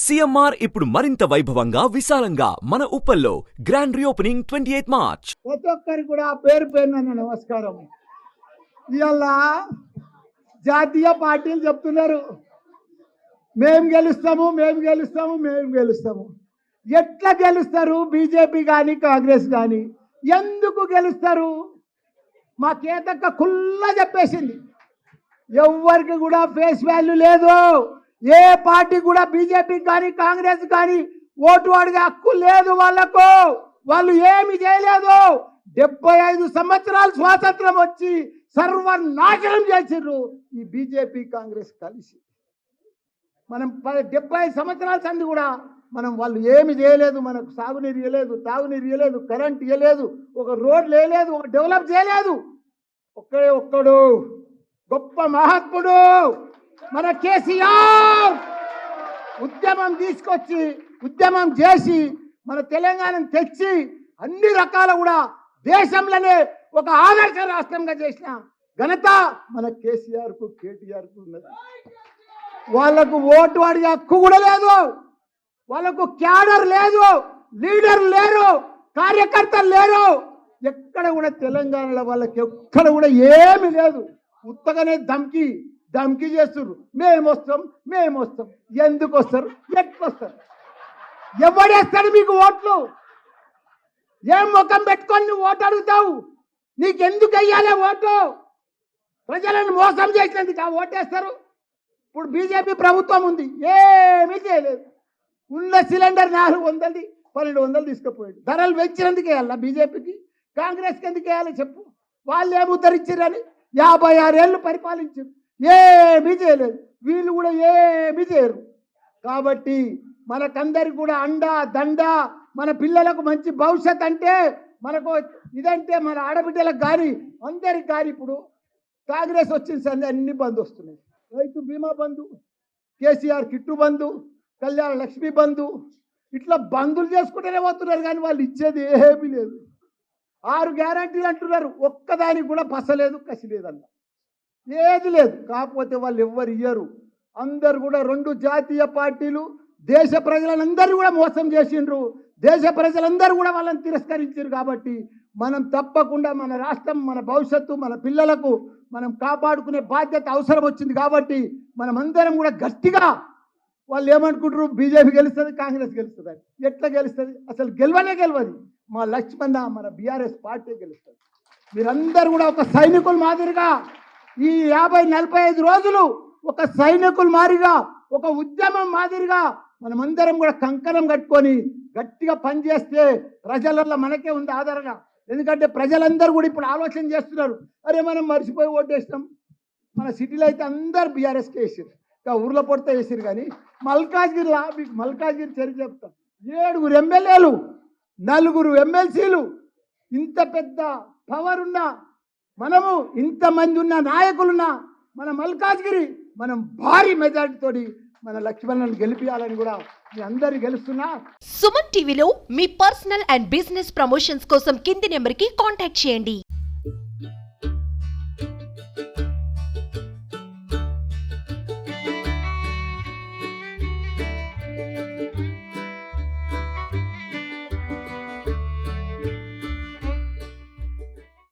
CMR ఇప్పుడు మరింత వైభవంగా విశాలంగా మన ఉప్పల్లో గ్రాండ్ రీఓపెనింగ్ 28 మార్చ్. ప్రతి ఒక్కరికి కూడా పేరు పేరున నమస్కారం. ఇవాళ జాతీయ పార్టీలు చెప్తున్నారు మేము గెలుస్తాము మేము గెలుస్తాము మేము గెలుస్తాము. ఎట్లా గెలుస్తారు? బీజేపీ కానీ కాంగ్రెస్ కానీ ఎందుకు గెలుస్తారు? మా కేతక్క కుల్లా చెప్పేసింది. ఎవరికి కూడా ఫేస్ వాల్యూ లేదు. ఏ పార్టీ కూడా బీజేపీ కానీ కాంగ్రెస్ కానీ ఓటు అడిగే హక్కు లేదు వాళ్ళకు. వాళ్ళు ఏమి చేయలేదు. 75 సంవత్సరాలు స్వాతంత్రం వచ్చి సర్వనాశనం చేసిర్రు ఈ బీజేపీ కాంగ్రెస్ కలిసి. మనం 75 సంవత్సరాల సంది కూడా వాళ్ళు ఏమి చేయలేదు. మనకు సాగునీరు ఇవ్వలేదు, తాగునీరు ఇవ్వలేదు, కరెంట్ ఇవ్వలేదు, ఒక రోడ్లు వేయలేదు, ఒక డెవలప్ చేయలేదు. ఒక్కడు గొప్ప మహాత్ముడు మన కేసీఆర్ ఉద్యమం తీసుకొచ్చి ఉద్యమం చేసి మన తెలంగాణను తెచ్చి అన్ని రకాల కూడా దేశంలోనే ఒక ఆదర్శ రాష్ట్రంగా చేసిన ఘనత మన కేసీఆర్కు కేటీఆర్కు ఉన్నది. వాళ్లకు ఓటు అడిగే హక్కు కూడా లేదు. వాళ్ళకు క్యాడర్ లేదు, లీడర్ లేరు, కార్యకర్తలు లేరు. ఎక్కడ కూడా తెలంగాణలో వాళ్ళకి ఎక్కడ కూడా ఏమి లేదు. ఉత్తగానే ధమ్కి చేస్తున్నారు. మేము వస్తాం. ఎందుకు వస్తారు? ఎట్లొస్తారు? ఎవడేస్తాడు మీకు ఓట్లు? ఏం ముఖం పెట్టుకొని నువ్వు ఓటు అడుగుతావు? నీకెందుకు వెయ్యాలి ఓటు? ప్రజలను మోసం చేసినందుకు ఆ ఓటేస్తారు. ఇప్పుడు బీజేపీ ప్రభుత్వం ఉంది, ఏమీ చేయలేదు. ఉన్న సిలిండర్ 400 1200 తీసుకుపోయాడు. ధరలు పెంచినందుకు వేయాలా బీజేపీకి? కాంగ్రెస్కి ఎందుకు వేయాలి చెప్పు? వాళ్ళు ఏమి ఉద్ధరించారని 56 ఏళ్ళు పరిపాలించారు, ఏమీ చేయలేదు. వీళ్ళు కూడా ఏమీ చేయరు. కాబట్టి మనకందరికి కూడా అండా దండ, మన పిల్లలకు మంచి భవిష్యత్ అంటే మనకు ఇదంటే మన ఆడబిడ్డలకు కానీ అందరికి కానీ ఇప్పుడు కాంగ్రెస్ వచ్చిన సంది అన్ని బంద్ వస్తున్నాయి. రైతు బీమా బంధు, కేసీఆర్ కిట్టు బంధు, కళ్యాణ లక్ష్మి బంధు, ఇట్లా బంధులు చేసుకుంటూనే పోతున్నారు. కానీ వాళ్ళు ఇచ్చేది ఏమీ లేదు. 6 గ్యారంటీలు అంటున్నారు, ఒక్కదానికి కూడా పసలేదు, కసి లేదన్న, ఏది లేదు. కాకపోతే వాళ్ళు ఎవ్వరు ఇయ్యరు. అందరు కూడా 2 జాతీయ పార్టీలు దేశ ప్రజలందరూ కూడా మోసం చేసిండ్రు. దేశ ప్రజలందరూ కూడా వాళ్ళని తిరస్కరించారు. కాబట్టి మనం తప్పకుండా మన రాష్ట్రం, మన భవిష్యత్తు, మన పిల్లలకు మనం కాపాడుకునే బాధ్యత అవసరం వచ్చింది. కాబట్టి మనం అందరం కూడా గట్టిగా, వాళ్ళు ఏమనుకుంటారు బీజేపీ గెలుస్తుంది, కాంగ్రెస్ గెలుస్తుంది. ఎట్లా గెలుస్తుంది? అసలు గెలవదు. మా లక్ష్మణ మన బీఆర్ఎస్ పార్టీ గెలుస్తుంది. మీరందరూ కూడా ఒక సైనికుల మాదిరిగా ఈ 50-45 రోజులు ఒక సైనికుల మాదిరిగా, ఒక ఉద్యమం మాదిరిగా మనమందరం కూడా కంకణం కట్టుకొని గట్టిగా పనిచేస్తే ప్రజలలో మనకే ఉంది ఆధారంగా. ఎందుకంటే ప్రజలందరూ కూడా ఇప్పుడు ఆలోచన చేస్తున్నారు, అరే మనం మర్చిపోయి ఓటేస్తాం. మన సిటీలో అయితే అందరు బీఆర్ఎస్కి వేసారు, ఇంకా ఊర్లో పొడితే వేసారు. కానీ మల్కాజ్గిరిలా మీకు మల్కాజ్గిరి చరిత్ర చెప్తాం. 7 ఎమ్మెల్యేలు, 4 ఎమ్మెల్సీలు, ఇంత పెద్ద పవర్ ఉన్న మనము, ఇంతమంది ఉన్న నాయకులున్నా మన మల్కాజ్గిరి మనం భారీ మెజారిటీతోటి మన లక్ష్మణ్ని గెలిపించాలని కూడా మీ అందరు గెలుస్తున్నా. సుమన్ టీవీలో మీ పర్సనల్ అండ్ బిజినెస్ ప్రమోషన్స్ కోసం కింది నెంబర్కి కాంటాక్ట్ చేయండి.